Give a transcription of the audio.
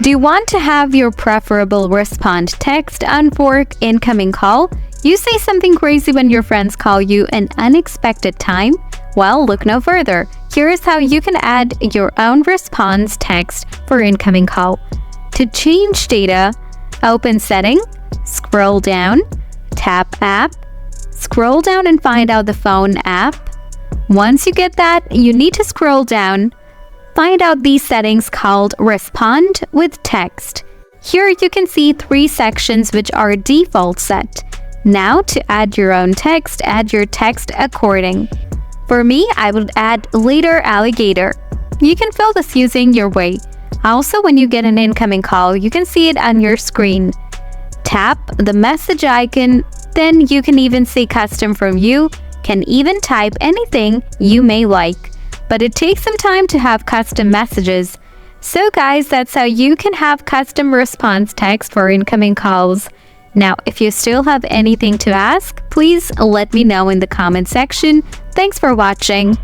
Do you want to have your preferable respond text on for incoming call? You say something crazy when your friends call you an unexpected time? Well, look no further. Here's how you can add your own response text for incoming call. To change data, open Setting, scroll down, tap App, scroll down and find out the Phone app. Once you get that, you need to scroll down, find out these settings called Respond with Text. Here you can see 3 sections which are default set. Now to add your own text, add your text according. For me, I would add later alligator. You can fill this using your way. Also, when you get an incoming call, you can see it on your screen. Tap the message icon, then you can even see custom from you, can even type anything you may like. But it takes some time to have custom messages. So guys, that's how you can have custom response text for incoming calls. Now, if you still have anything to ask, please let me know in the comment section. Thanks for watching.